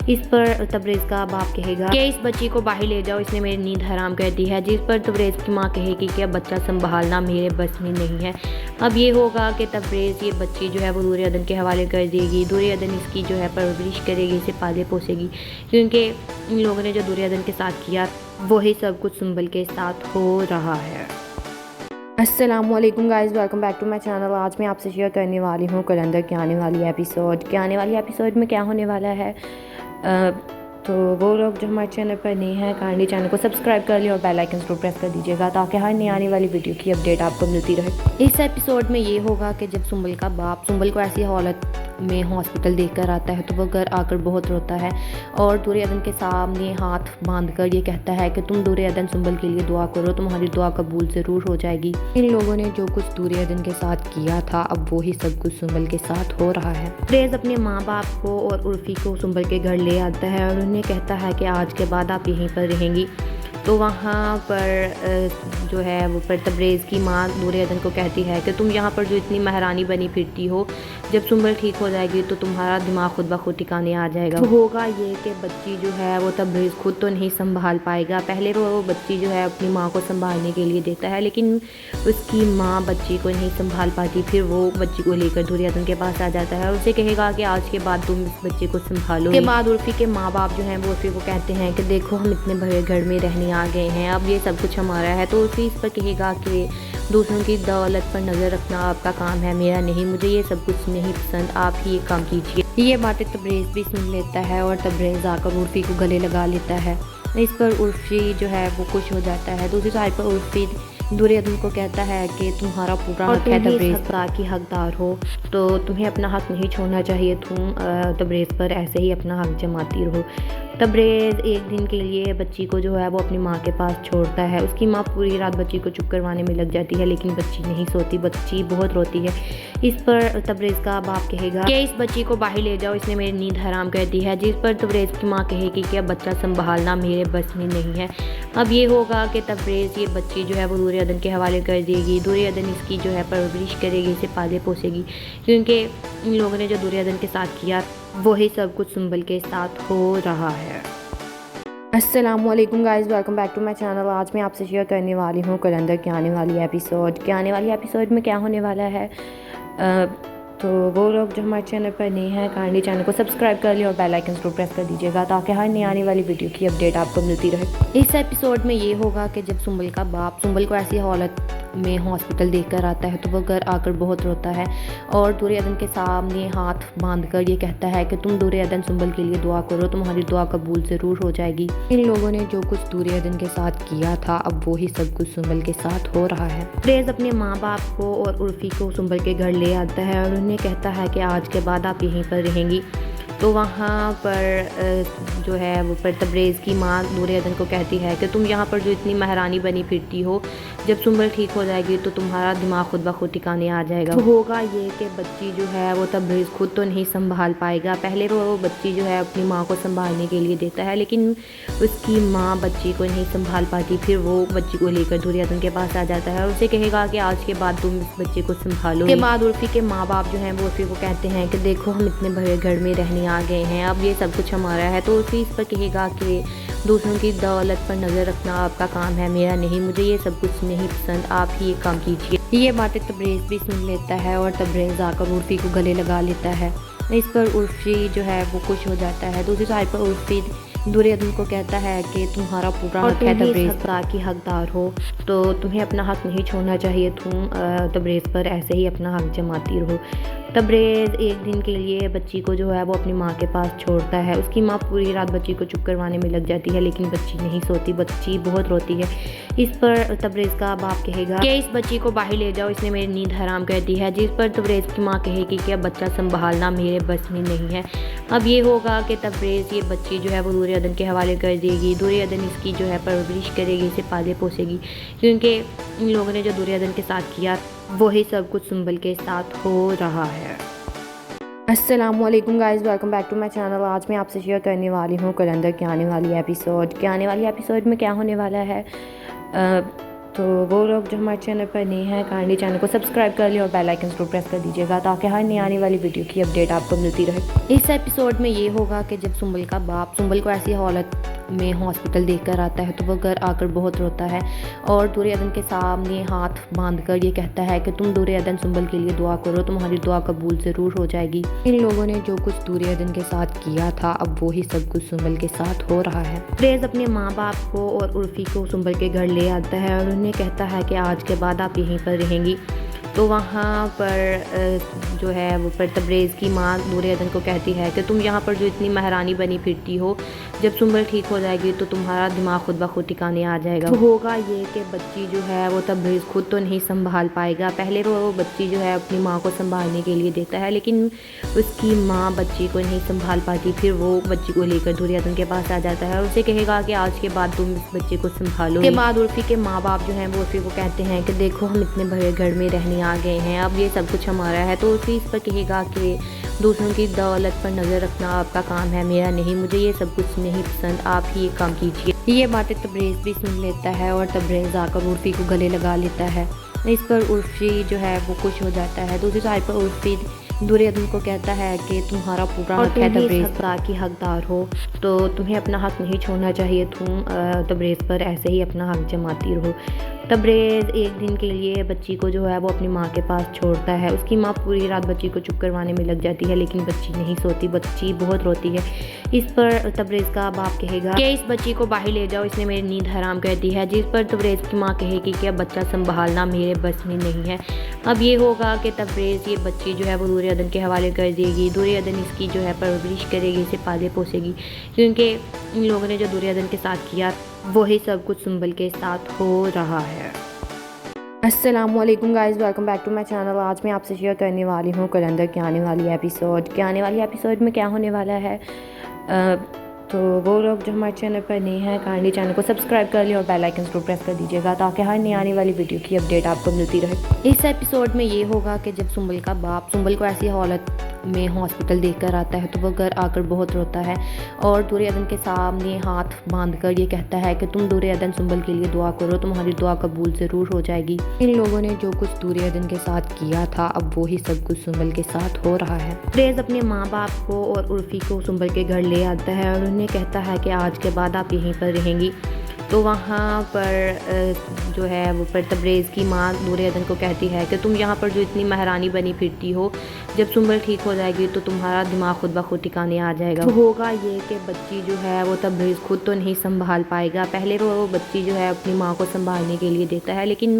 इस पर तबरेज़ का बाप कहेगा कि इस बच्ची को बाहर ले जाओ, इसने मेरी नींद हराम कर दी है। जिस पर तबरेज़ की माँ कहेगी कि अब बच्चा संभालना मेरे बस में नहीं है। अब ये होगा कि तबरेज़ ये बच्ची जो है वो दूर अदन के हवाले कर देगी। दूर अदन इसकी जो है परवरिश करेगी, इसे पाले पोसेगी, क्योंकि इन लोगों ने जो दूर अदन के साथ किया वही सब कुछ सुंबल के साथ हो रहा है। अस्सलामुअलैकुम guys, welcome back to my channel. आज मैं आपसे शेयर करने वाली हूँ कलंदर के आने वाली एपिसोड में क्या होने वाला है। तो वो लोग जो हमारे चैनल पर नए हैं, काइंडली चैनल को सब्सक्राइब कर लिया और बेल आइकन को प्रेस कर दीजिएगा, ताकि हर नई आने वाली वीडियो की अपडेट आपको मिलती रहे। इस एपिसोड में ये होगा कि जब सुंबल का बाप सुंबल को ऐसी हालत में हॉस्पिटल देखकर आता है, तो वो घर आकर बहुत रोता है और दूर अदन के सामने हाथ बांधकर ये कहता है कि तुम दूर अदन सुंबल के लिए दुआ करो, तुम्हारी दुआ कबूल ज़रूर हो जाएगी। इन लोगों ने जो कुछ दूर अदन के साथ किया था, अब वही सब कुछ सुंबल के साथ हो रहा है। तबरेज़ अपने माँ बाप को और उर्फ़ी को सुंबल के घर ले आता है और उन्हें कहता है कि आज के बाद आप यहीं पर रहेंगी। तो वहाँ पर जो है वो पर तबरेज़ की माँ दूर अदन को कहती है कि तुम यहाँ पर जो इतनी महारानी बनी फिरती हो, जब सुंबल ठीक हो जाएगी तो तुम्हारा दिमाग खुद ब खुद ठिकाने आ जाएगा। तो होगा ये कि बच्ची जो है वो तबरेज़ खुद तो नहीं संभाल पाएगा। पहले वो बच्ची जो है अपनी माँ को संभालने के लिए देता है, लेकिन उसकी माँ बच्ची को नहीं संभाल पाती। फिर वो बच्ची को लेकर दूर अदन के पास आ जाता है और उसे कहेगा कि आज के बाद तुम इस बच्चे को संभालो। के बाद उर्फ़ी के माँ बाप जो हैं वो उर्फ़ी को कहते हैं कि देखो हम इतने बड़े घर में रहने आ गए हैं, अब ये सब कुछ हमारा है। तो उर्फ़ी इस पर कहेगा कि दूसरों की दौलत पर नज़र रखना आपका काम है, मेरा नहीं, मुझे ये सब कुछ नहीं पसंद, आप ही ये काम कीजिए। ये बातें तबरेज़ भी सुन लेता है और तबरेज़ आकर उर्फ़ी को गले लगा लेता है। इस पर उर्फ़ी जो है वो खुश हो जाता है। दूसरी साइड पर उर्फ़ी दूर अदन को कहता है कि तुम्हारा पूरा हक है तबरेज़ की हकदार हो, तो तुम्हें अपना हक नहीं छोड़ना चाहिए। तुम तबरेज़ पर ऐसे ही अपना हक जमाती रहो। तबरेज़ एक दिन के लिए बच्ची को जो है वो अपनी माँ के पास छोड़ता है। उसकी माँ पूरी रात बच्ची को चुप करवाने में लग जाती है, लेकिन बच्ची नहीं सोती, बच्ची बहुत रोती है। इस पर तबरेज़ का बाप कहेगा कि इस बच्ची को बाहर ले जाओ, इसने मेरी नींद हराम कर दी है। जिस पर तबरेज़ की माँ कहेगी कि अब बच्चा संभालना मेरे बस में नहीं है। अब ये होगा कि तबरेज़ ये बच्ची जो है वो दूर अदन के हवाले कर देगी। दूर अदन इसकी जो है परवरिश करेगी, इसे पाले पोसेगी, क्योंकि इन लोगों ने जो दूर अदन के साथ किया वही सब कुछ सुंबल के साथ हो रहा है। अस्सलामुअलैकुम guys, welcome back to my channel. आज मैं आपसे शेयर करने वाली हूँ कलंदर के आने वाली एपिसोड में क्या होने वाला है। तो वो लोग जो हमारे चैनल पर नए हैं, काइंडली चैनल को सब्सक्राइब कर लिया और बेल आइकन को प्रेस कर दीजिएगा, ताकि हर नई आने वाली वीडियो की अपडेट आपको मिलती रहे। इस एपिसोड में ये होगा कि जब सुंबल का बाप सुंबल को ऐसी हालत में हॉस्पिटल देखकर आता है, तो वो घर आकर बहुत रोता है और दूर अदन के सामने हाथ बांधकर ये कहता है कि तुम दूर अदन सुंबल के लिए दुआ करो, तुम्हारी दुआ कबूल ज़रूर हो जाएगी। इन लोगों ने जो कुछ दूर अदन के साथ किया था, अब वही सब कुछ सुंबल के साथ हो रहा है। तबरेज़ अपने माँ बाप को और उर्फ़ी को सुंबल के घर ले आता है और उन्हें कहता है कि आज के बाद आप यहीं पर रहेंगी। तो वहाँ पर जो है वो पर तबरेज़ की माँ दूर अदन को कहती है कि तुम यहाँ पर जो इतनी महारानी बनी फिरती हो, जब सुंबल ठीक हो जाएगी तो तुम्हारा दिमाग खुद ब खुद ठिकाने आ जाएगा। तो होगा ये कि बच्ची जो है वो तबरेज़ खुद तो नहीं संभाल पाएगा। पहले वो बच्ची जो है अपनी माँ को संभालने के लिए देता है, लेकिन उसकी माँ बच्ची को नहीं संभाल पाती। फिर वो बच्ची को लेकर दूर अदन के पास आ जाता है और उसे कहेगा कि आज के बाद तुम इस बच्चे को संभालो। के बाद उर्फ़ी के माँ बाप जो हैं वो उर्फ़ी को कहते हैं कि देखो हम इतने बड़े घर में रहने आ गए हैं, अब ये सब कुछ हमारा है। तो उर्फ़ी इस पर कहेगा कि दूसरों की दौलत पर नज़र रखना आपका काम है, मेरा नहीं, मुझे ये सब कुछ नहीं पसंद, आप ही ये काम कीजिए। ये बातें तबरेज़ भी सुन लेता है और तबरेज़ आकर उर्फ़ी को गले लगा लेता है। इस पर उर्फ़ी जो है वो खुश हो जाता है। दूसरी साइड पर उर्फ़ी दूर अदन को कहता है कि तुम्हारा पूरा हक है तबरेज़ की हकदार हो, तो तुम्हें अपना हक नहीं छोड़ना चाहिए। तुम तबरेज़ पर ऐसे ही अपना हक जमाती रहो। तबरेज़ एक दिन के लिए बच्ची को जो है वो अपनी माँ के पास छोड़ता है। उसकी माँ पूरी रात बच्ची को चुप करवाने में लग जाती है, लेकिन बच्ची नहीं सोती, बच्ची बहुत रोती है। इस पर तबरेज़ का बाप कहेगा कि इस बच्ची को बाहर ले जाओ, इसने मेरी नींद हराम कर दी है। जिस पर तबरेज़ की माँ कहेगी कि अब बच्चा संभालना मेरे बस में नहीं है। अब ये होगा कि तबरेज़ ये बच्ची जो है वो दूर अदन के हवाले कर देगी। दूर अदन इसकी जो है परवरिश करेगी, इसे पाले पोसेगी, क्योंकि इन लोगों ने जो दूर अदन के साथ किया वही सब कुछ सुंबल के साथ हो रहा है। अस्सलामुअलैकुम guys, welcome back to my channel. आज मैं आपसे शेयर करने वाली हूँ कलंदर के आने वाली एपिसोड में क्या होने वाला है। तो वो लोग जो हमारे चैनल पर नए हैं काइंडली चैनल को सब्सक्राइब कर लिया और बेल आइकन को प्रेस कर दीजिएगा ताकि हर नई आने वाली वीडियो की अपडेट आपको मिलती रहे। इस एपिसोड में ये होगा कि जब सुंबल का बाप सुंबल को ऐसी हालत में हॉस्पिटल देखकर आता है तो वो घर आकर बहुत रोता है और दुर्योधन के सामने हाथ बांधकर ये कहता है कि तुम दुर्योधन सुंबल के लिए दुआ करो, तुम्हारी दुआ कबूल ज़रूर हो जाएगी। इन लोगों ने जो कुछ दुर्योधन के साथ किया था अब वही सब कुछ सुंबल के साथ हो रहा है। तब्रेज़ अपने माँ बाप को और उर्फी को सुंबल के घर ले आता है और उन्हें कहता है कि आज के बाद आप यहीं पर रहेंगी। तो वहाँ पर जो है वो पर तब्रेज़ की माँ दुर्योधन को कहती है कि तुम यहाँ पर जो इतनी महारानी बनी फिरती हो, जब सुंबल ठीक हो जाएगी तो तुम्हारा दिमाग खुद ब खुद ठिकाने आ जाएगा। तो होगा ये कि बच्ची जो है वो तब्रेज़ खुद तो नहीं संभाल पाएगा। पहले वो बच्ची जो है अपनी माँ को संभालने के लिए देता है लेकिन उसकी माँ बच्ची को नहीं संभाल पाती। फिर वो बच्ची को लेकर दुर्योधन के पास आ जाता है और उसे कहेगा कि आज के बाद तुम इस बच्चे को संभालो। के बाद उर्फी के माँ बाप जो हैं वो उर्फी को कहते हैं कि देखो हम इतने बड़े घर में रहने आ गए हैं, अब ये सब कुछ हमारा है। तो उर्फी इस पर कहेगा कि दूसरों की दौलत पर नज़र रखना आपका काम है, मेरा नहीं, मुझे ये सब कुछ नहीं पसंद, आप ही ये काम कीजिए। ये बातें तब्रेज़ भी सुन लेता है और तब्रेज़ आकर उर्फी को गले लगा लेता है। इस पर उर्फी जो है वो खुश हो जाता है। दूसरी साइड पर उर्फी दुर्योधन को कहता है कि तुम्हारा पूरा हक है तब्रेज़ की हकदार हो, तो तुम्हें अपना हक नहीं छोड़ना चाहिए। तुम तब्रेज़ पर ऐसे ही अपना हक जमाती रहो। तब्रेज़ एक दिन के लिए बच्ची को जो है वो अपनी माँ के पास छोड़ता है। उसकी माँ पूरी रात बच्ची को चुप करवाने में लग जाती है लेकिन बच्ची नहीं सोती, बच्ची बहुत रोती है। इस पर तब्रेज़ का बाप कहेगा कि इस बच्ची को बाहर ले जाओ, इसने मेरी नींद हराम कर दी है। जिस पर तब्रेज़ की माँ कहेगी कि अब बच्चा संभालना मेरे बस में नहीं है। अब ये होगा कि तब्रेज़ ये बच्ची जो है वो दुर्योधन के हवाले कर देगी। दुर्योधन इसकी जो है परवरिश करेगी, इसे पाले पोसेगी, क्योंकि इन लोगों ने जो दुर्योधन के साथ किया वही सब कुछ सुंबल के साथ हो रहा है। अस्सलामुअलैकुम guys, welcome back to my channel. आज मैं आपसे शेयर करने वाली हूँ कलंदर के आने वाली एपिसोड में क्या होने वाला है। तो वो लोग जो हमारे चैनल पर नए हैं काइंडली चैनल को सब्सक्राइब कर लिया और बेल आइकन को प्रेस कर दीजिएगा ताकि हर नई आने वाली वीडियो की अपडेट आपको मिलती रहे। इस एपिसोड में ये होगा कि जब सुंबल का बाप सुंबल को ऐसी हालत में हॉस्पिटल देखकर आता है तो वो घर आकर बहुत रोता है और दुर्योधन के सामने हाथ बांधकर ये कहता है कि तुम दुर्योधन सुंबल के लिए दुआ करो, तुम्हारी दुआ कबूल ज़रूर हो जाएगी। इन लोगों ने जो कुछ दुर्योधन के साथ किया था अब वही सब कुछ सुंबल के साथ हो रहा है। तब्रेज़ अपने माँ बाप को और उर्फी को सुंबल के घर ले आता है और उन्हें कहता है कि आज के बाद आप यहीं पर रहेंगी। तो वहाँ पर जो है वो पर तब्रेज़ की माँ दुर्योधन को कहती है कि तुम यहाँ पर जो इतनी महारानी बनी फिरती हो, जब सुंबल ठीक हो जाएगी तो तुम्हारा दिमाग खुद ब खुद ठिकाने आ जाएगा। तो होगा ये कि बच्ची जो है वो तब्रेज़ खुद तो नहीं संभाल पाएगा। पहले वो बच्ची जो है अपनी माँ को संभालने के लिए देता है लेकिन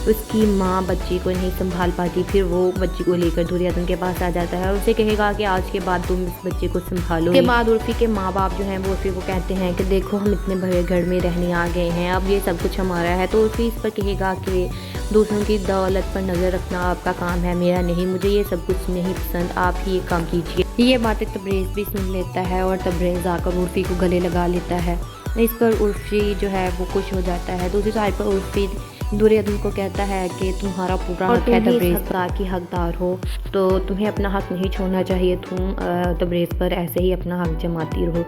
उसकी माँ बच्ची को नहीं संभाल पाती। फिर वो बच्ची को लेकर दुर्योधन के पास आ जाता है और उसे कहेगा कि आज के बाद तुम इस बच्चे को संभालो। के बाद उर्फी के माँ बाप जो हैं वो उर्फी को कहते हैं कि देखो हम इतने बड़े घर में रहने आ गए हैं, अब ये सब कुछ हमारा है। तो उर्फी इस पर कहेगा कि दूसरों की दौलत पर नज़र रखना आपका काम है, मेरा नहीं, मुझे ये सब कुछ नहीं पसंद, आप ही ये काम कीजिए। ये बातें तब्रेज़ भी सुन लेता है और तब्रेज़ आकर उर्फी को गले लगा लेता है। इस पर उर्फी जो है वो खुश हो जाता है। दूसरी साइड पर उर्फी दुर्योधन को कहता है कि तुम्हारा पूरा हक है तब्रेज़ की हकदार हो, तो तुम्हें अपना हक नहीं छोड़ना चाहिए। तुम तब्रेज़ पर ऐसे ही अपना हक जमाती रहो।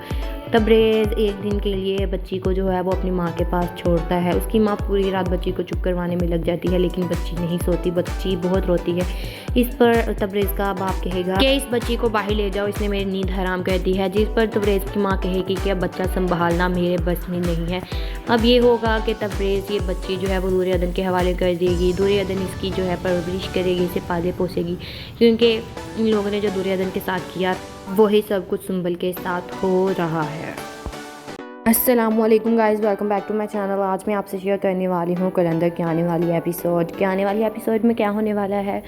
तब्रेज़ एक दिन के लिए बच्ची को जो है वो अपनी माँ के पास छोड़ता है। उसकी माँ पूरी रात बच्ची को चुप करवाने में लग जाती है लेकिन बच्ची नहीं सोती, बच्ची बहुत रोती है। इस पर तब्रेज़ का बाप कहेगा कि इस बच्ची को बाहर ले जाओ, इसने मेरी नींद हराम कर दी है। जिस पर तब्रेज़ की माँ कहेगी कि अब बच्चा संभालना मेरे बस में नहीं है। अब ये होगा कि तब्रेज़ ये बच्ची जो है वो दुर्योधन के हवाले कर देगी। दुर्योधन इसकी जो है परवरिश करेगी, इसे पाले पोसेगी, क्योंकि इन लोगों ने जो दुर्योधन के साथ किया वही सब कुछ सुंबल के साथ हो रहा है। अस्सलामुअलैकुम guys, welcome back to my channel. आज मैं आपसे शेयर करने वाली हूँ कलंदर के आने वाली एपिसोड में क्या होने वाला है।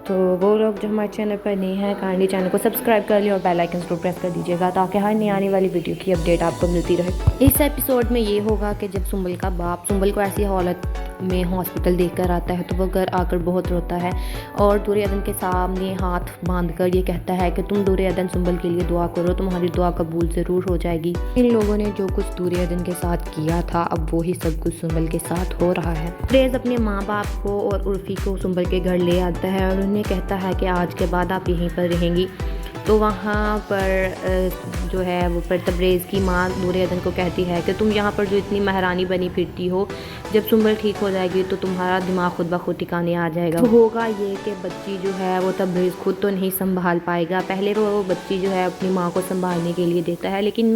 तो वो लोग जो हमारे चैनल पर नए हैं काइंडली चैनल को सब्सक्राइब कर लिया और बेल आइकन को प्रेस कर दीजिएगा ताकि हर नई आने वाली वीडियो की अपडेट आपको मिलती रहे। इस एपिसोड में ये होगा कि जब सुंबल का बाप सुंबल को ऐसी हालत में हॉस्पिटल देखकर आता है तो वो घर आकर बहुत रोता है और दुर्योधन के सामने हाथ बांधकर ये कहता है कि तुम दुर्योधन सुंबल के लिए दुआ करो, तुम्हारी दुआ कबूल ज़रूर हो जाएगी। इन लोगों ने जो कुछ दुर्योधन के साथ किया था अब वही सब कुछ सुंबल के साथ हो रहा है। तब्रेज़ अपने माँ बाप को और उर्फी को सुंबल के घर ले आता है और उन्हें कहता है कि आज के बाद आप यहीं पर रहेंगी। तो वहाँ पर जो है वो पर तब्रेज़ की माँ नूर अदन को कहती है कि तुम यहाँ पर जो इतनी महारानी बनी फिरती हो, जब सुंबल ठीक हो जाएगी तो तुम्हारा दिमाग खुद ब खुद ठिकाने आ जाएगा। तो होगा ये कि बच्ची जो है वो तब्रेज़ खुद तो नहीं संभाल पाएगा। पहले वो बच्ची जो है अपनी माँ को संभालने के लिए देता है, लेकिन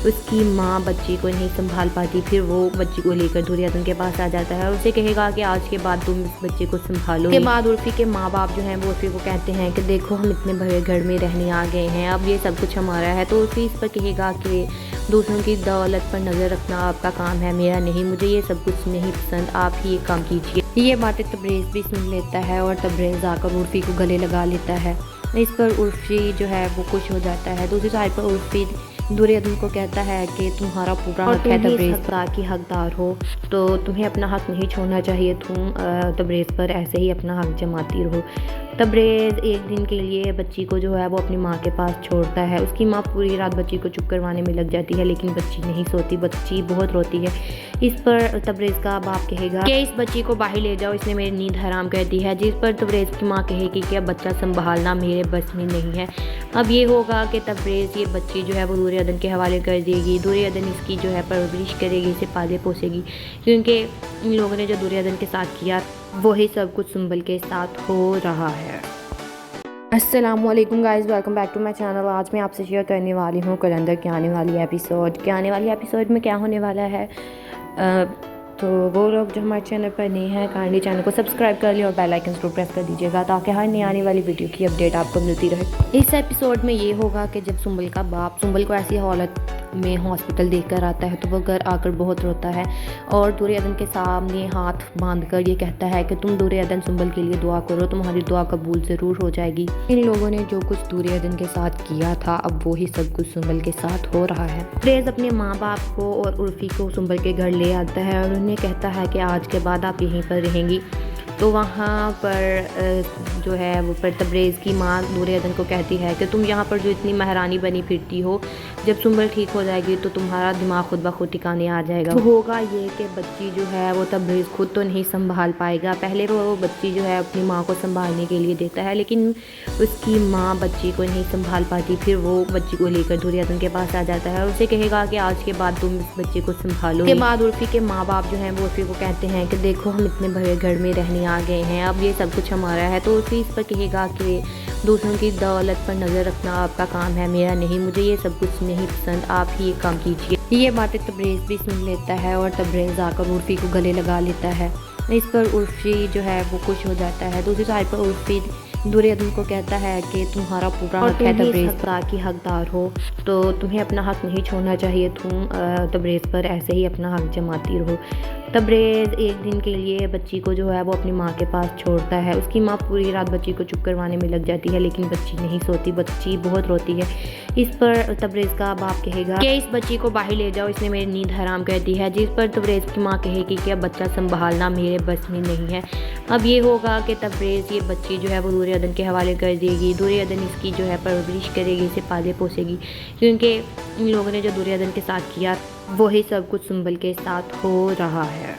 उसकी माँ बच्ची को नहीं संभाल पाती। फिर वो बच्ची को लेकर दुर्योधन के पास आ जाता है और उसे कहेगा कि आज के बाद तुम इस बच्चे को संभालो। के बाद उर्फी के माँ बाप जो हैं वो उर्फी को कहते हैं कि देखो हम इतने बड़े घर में रहने आ गए हैं, अब ये सब कुछ हमारा है। तो उर्फी इस पर कहेगा कि दूसरों की दौलत पर नज़र रखना आपका काम है, मेरा नहीं, मुझे ये सब कुछ नहीं पसंद, आप ही ये काम कीजिए। ये बातें तब्रेज़ भी सुन लेता है और तब्रेज़ आकर उर्फी को गले लगा लेता है। इस पर उर्फी जो है वो खुश हो जाता है। दूसरी साइड पर उर्फी दुर्योधन को कहता है कि तुम्हारा पूरा हक है तब्रेज़ की हकदार हो, तो तुम्हें अपना हक नहीं छोड़ना चाहिए। तुम तब्रेज़ पर ऐसे ही अपना हक जमाती रहो। तब्रेज़ एक दिन के लिए बच्ची को जो है वो अपनी माँ के पास छोड़ता है। उसकी माँ पूरी रात बच्ची को चुप करवाने में लग जाती है, लेकिन बच्ची नहीं सोती, बच्ची बहुत रोती है। इस पर तब्रेज़ का बाप कहेगा कि इस बच्ची को बाहर ले जाओ, इसने मेरी नींद हराम कर दी है। जिस पर तब्रेज़ की माँ कहेगी कि अब बच्चा संभालना मेरे बस में नहीं है। अब ये होगा कि तब्रेज़ ये बच्ची जो है वो दुर्योधन के हवाले कर देगी। दुर्योधन इसकी जो है परवरिश करेगी, इसे पाले पोसेगी, क्योंकि इन लोगों ने जो दुर्योधन के साथ किया वही सब कुछ सुंबल के साथ हो रहा है। अस्सलामुअलैकुम guys, welcome back to my channel. आज मैं आपसे शेयर करने वाली हूँ कलंदर के आने वाली एपिसोड में क्या होने वाला है। तो वो लोग जो हमारे चैनल पर नए हैं काइंडली चैनल को सब्सक्राइब कर लिया और बेल आइकन को प्रेस कर दीजिएगा, ताकि हर नई आने वाली वीडियो की अपडेट आपको मिलती रहे। इस एपिसोड में ये होगा कि जब सुंबल का बाप सुंबल को ऐसी हालत में हॉस्पिटल देखकर आता है तो वो घर आकर बहुत रोता है और दुर्योधन के सामने हाथ बांधकर ये कहता है कि तुम दुर्योधन सुंबल के लिए दुआ करो, तुम्हारी दुआ कबूल ज़रूर हो जाएगी। इन लोगों ने जो कुछ दुर्योधन के साथ किया था अब वो ही सब कुछ सुंबल के साथ हो रहा है। तब्रेज़ अपने माँ बाप को और उर्फी को सुंबल के घर ले आता है और उन्हें कहता है कि आज के बाद आप यहीं पर रहेंगी। तो वहाँ पर जो है वो पर तब्रेज़ की माँ दुर्योधन को कहती है कि तुम यहाँ पर जो इतनी महारानी बनी फिरती हो, जब सुंबल ठीक हो जाएगी तो तुम्हारा दिमाग खुद ब खुद ठिकाने आ जाएगा। तो होगा ये कि बच्ची जो है वो तब्रेज़ खुद तो नहीं संभाल पाएगा। पहले वो बच्ची जो है अपनी माँ को संभालने के लिए देता है, लेकिन उसकी माँ बच्ची को नहीं संभाल पाती। फिर वो बच्ची को लेकर दुर्योधन के पास आ जाता है और उसे कहेगा कि आज के बाद तुम इस बच्चे को संभालो। के बाद उर्फी के माँ बाप जो हैं वो उर्फी को कहते हैं कि देखो हम इतने बड़े घर में रहने आ गए हैं, अब ये सब कुछ हमारा है। तो उर्फी इस पर कहेगा कि दूसरों की दौलत पर नज़र रखना आपका काम है, मेरा नहीं, मुझे ये सब कुछ नहीं पसंद, आप ही ये काम कीजिए। ये बातें तब्रेज़ भी सुन लेता है और तब्रेज़ आकर उर्फी को गले लगा लेता है। इस पर उर्फी जो है वो खुश हो जाता है। दूसरी साइड पर उर्फी दुर्योधन को कहता है कि तुम्हारा पूरा हक है तब्रेज़ की हकदार हो, तो तुम्हें अपना हक नहीं छोड़ना चाहिए। तुम तब्रेज़ पर ऐसे ही अपना हक जमाती रहो। तब्रेज़ एक दिन के लिए बच्ची को जो है वो अपनी माँ के पास छोड़ता है। उसकी माँ पूरी रात बच्ची को चुप करवाने में लग जाती है, लेकिन बच्ची नहीं सोती, बच्ची बहुत रोती है। इस पर तब्रेज़ का बाप कहेगा कि इस बच्ची को बाहर ले जाओ, इसने मेरी नींद हराम कर दी है। जिस पर तब्रेज़ की माँ कहेगी कि अब बच्चा संभालना मेरे बस में नहीं है। अब ये होगा कि तब्रेज़ ये बच्ची जो है वो दुर्योधन के हवाले कर देगी। दुर्योधन इसकी जो है परवरिश करेगी, इसे पाले पोसेगी, क्योंकि इन लोगों ने जो दुर्योधन के साथ किया वही सब कुछ सुंबल के साथ हो रहा है।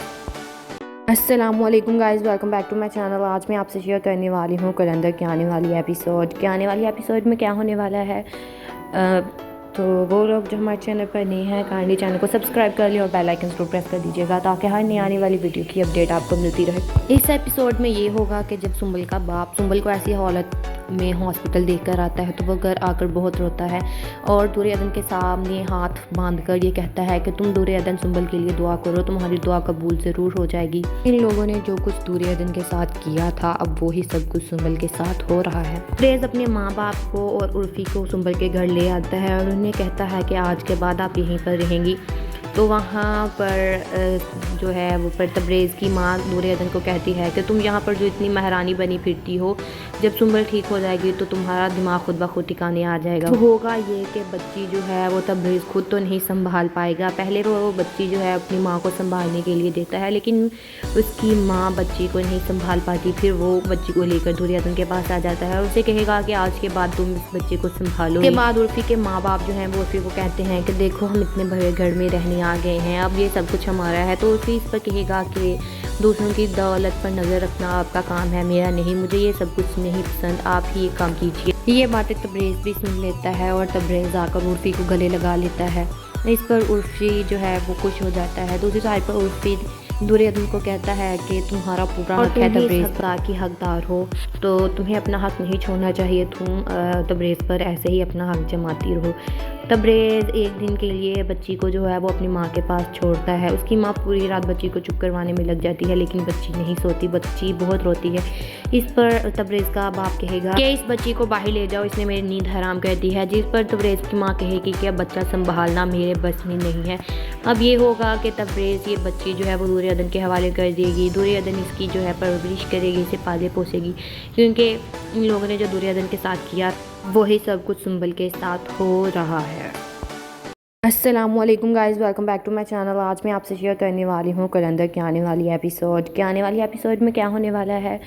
अस्सलामुअलैकुम guys, welcome back to my channel. आज मैं आपसे शेयर करने वाली हूँ कलंदर के आने वाली एपिसोड में क्या होने वाला है। तो वो लोग जो हमारे चैनल पर नए हैं काइंडली चैनल को सब्सक्राइब कर लिया और बेल आइकन को प्रेस कर दीजिएगा, ताकि हर नई आने वाली वीडियो की अपडेट आपको मिलती रहे। इस एपिसोड में ये होगा कि जब सुंबल का बाप सुंबल को ऐसी हालत में हॉस्पिटल देखकर आता है तो वो घर आकर बहुत रोता है और दुर्योधन के सामने हाथ बांधकर ये कहता है कि तुम दुर्योधन सुंबल के लिए दुआ करो, तुम्हारी दुआ कबूल ज़रूर हो जाएगी। इन लोगों ने जो कुछ दुर्योधन के साथ किया था अब वो ही सब कुछ सुंबल के साथ हो रहा है। तब्रेज़ अपने माँ बाप को और उर्फी को सुंबल के घर ले आता है और उन्हें कहता है कि आज के बाद आप यहीं पर रहेंगी। तो वहाँ पर जो है वो पर तब्रेज़ की माँ दुर्योधन को कहती है कि तुम यहाँ पर जो इतनी महारानी बनी फिरती हो, जब सुंबल ठीक हो जाएगी तो तुम्हारा दिमाग खुद ब खुद ठिकाने आ जाएगा। तो होगा ये कि बच्ची जो है वो तब्रेज़ खुद तो नहीं संभाल पाएगा। पहले वो बच्ची जो है अपनी माँ को संभालने के लिए देता है, लेकिन उसकी माँ बच्ची को नहीं संभाल पाती। फिर वो बच्ची को लेकर दुर्योधन के पास आ जाता है और उसे कहेगा कि आज के बाद तुम इस बच्चे को संभालो। के बाद उर्फी के माँ बाप जो हैं वो उर्फी को कहते हैं कि देखो हम इतने बड़े घर में रहने आ गए हैं, अब ये सब कुछ हमारा है। तो उसी इस पर कहेगा कि दूसरों की दौलत पर नज़र रखना आपका काम है, मेरा नहीं, मुझे ये सब कुछ नहीं पसंद, आप ही ये काम कीजिए। ये बातें तबरेज़ भी सुन लेता है और तबरेज़ आकर उर्फ़ी को गले लगा लेता है। इस पर उर्फ़ी जो है वो खुश हो जाता है। दूसरी साइड पर उर्फ़ी दुर्योधन को कहता है कि तुम्हारा पूरा हक है तबरेज़ की हकदार हो, तो तुम्हें अपना हक नहीं छोड़ना चाहिए, तुम तबरेज़ पर ऐसे ही अपना हक जमाती रहो। तबरेज़ एक दिन के लिए बच्ची को जो है वो अपनी माँ के पास छोड़ता है। उसकी माँ पूरी रात बच्ची को चुप करवाने में लग जाती है, लेकिन बच्ची नहीं सोती, बच्ची बहुत रोती है। इस पर तबरेज़ का बाप कहेगा कि इस बच्ची को बाहर ले जाओ, इसने मेरी नींद हराम कर दी है। जिस पर तबरेज़ की माँ कहेगी कि अब बच्चा संभालना मेरे बस में नहीं है। अब ये होगा कि तबरेज़ ये बच्ची जो है वो दुर्योधन के हवाले कर देगी। दुर्योधन इसकी जो है परवरिश करेगी, इसे पाले पोसेगी, क्योंकि इन लोगों ने जो दुर्योधन के साथ किया वही सब कुछ सुंबल के साथ हो रहा है। अस्सलामुअलैकुम guys, welcome back to my channel. आज मैं आपसे शेयर करने वाली हूँ कलंदर के आने वाली एपिसोड में क्या होने वाला है।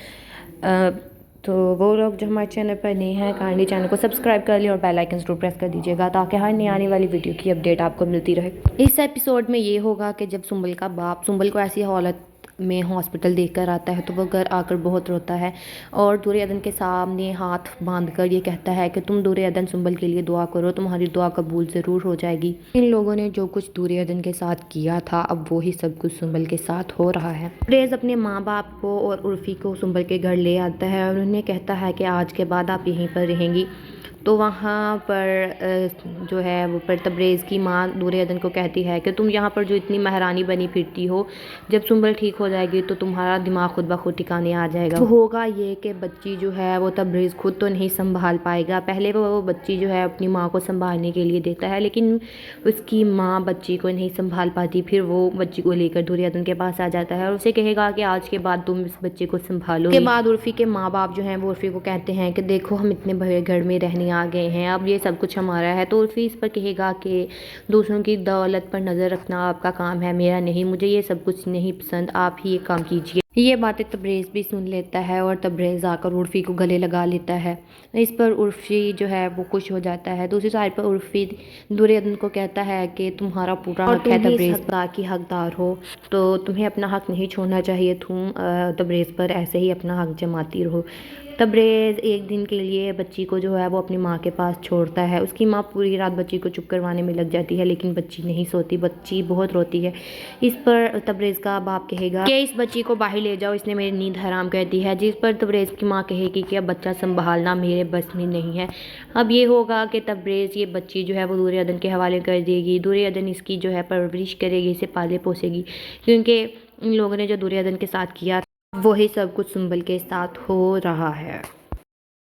तो वो लोग जो हमारे चैनल पर नए हैं, काइंडली चैनल को सब्सक्राइब कर लें और बेल आइकन जरूर प्रेस कर दीजिएगा, ताकि हर नई आने वाली वीडियो की अपडेट आपको मिलती रहे। इस एपिसोड में ये होगा कि जब सुंबल का बाप सुंबल को ऐसी हालत में हॉस्पिटल देखकर आता है, तो वह घर आकर बहुत रोता है और दुर्योधन के सामने हाथ बांधकर ये कहता है कि तुम दुर्योधन सुंबल के लिए दुआ करो, तुम्हारी दुआ कबूल ज़रूर हो जाएगी। इन लोगों ने जो कुछ दुर्योधन के साथ किया था, अब वही सब कुछ सुंबल के साथ हो रहा है। तबरेज़ अपने माँ बाप को और उर्फ़ी को सुंबल के घर ले आता है और उन्हें कहता है कि आज के बाद आप यहीं पर रहेंगी। तो वहाँ पर जो है वो पर तबरेज़ की माँ दुर्योधन को कहती है कि तुम यहाँ पर जो इतनी महारानी बनी फिरती हो, जब सुंबल ठीक हो जाएगी तो तुम्हारा दिमाग खुद ब खुद ठिकाने आ जाएगा। तो होगा ये कि बच्ची जो है वो तबरेज़ खुद तो नहीं संभाल पाएगा। पहले वो बच्ची जो है अपनी माँ को संभालने के लिए देता है, लेकिन उसकी माँ बच्ची को नहीं संभाल पाती। फिर वो बच्ची को लेकर दुर्योधन के पास आ जाता है और उसे कहेगा कि आज के बाद तुम इस बच्चे को संभालो। के बाद उर्फ़ी के माँ बाप जो हैं वो उर्फ़ी को कहते हैं कि देखो हम इतने बड़े घर में रहने आ गए हैं, अब ये सब कुछ हमारा है। तो उर्फ़ी इस पर कहेगा कि दूसरों की दौलत पर नज़र रखना आपका काम है, मेरा नहीं, मुझे ये सब कुछ नहीं पसंद, आप ही ये काम कीजिए। ये बातें तबरेज़ भी सुन लेता है और तबरेज़ आकर उर्फ़ी को गले लगा लेता है। इस पर उर्फ़ी जो है वो खुश हो जाता है। दूसरी साइड पर उर्फ़ी दुर्योधन को कहता है कि तुम्हारा पूरा हक है तबरेज़ की हकदार हो, तो तुम्हें अपना हक नहीं छोड़ना चाहिए, तुम तबरेज़ पर ऐसे ही अपना हक जमाती रहो। तबरेज़ एक दिन के लिए बच्ची को जो है वो अपनी माँ के पास छोड़ता है। उसकी माँ पूरी रात बच्ची को चुप करवाने में लग जाती है, लेकिन बच्ची नहीं सोती, बच्ची बहुत रोती है। इस पर तबरेज़ का बाप कहेगा कि इस बच्ची को बाहर ले जाओ, इसने मेरी नींद हराम कर दी है। जिस पर तबरेज़ की माँ कहेगी कि अब बच्चा संभालना मेरे बस में नहीं है। अब ये होगा कि तबरेज़ ये बच्ची जो है वो दुर्योधन के हवाले कर देगी। दुर्योधन इसकी जो है परवरिश करेगी, इसे पाले पोसेगी, क्योंकि इन लोगों ने जो दुर्योधन के साथ किया वही सब कुछ सुंबल के साथ हो रहा है।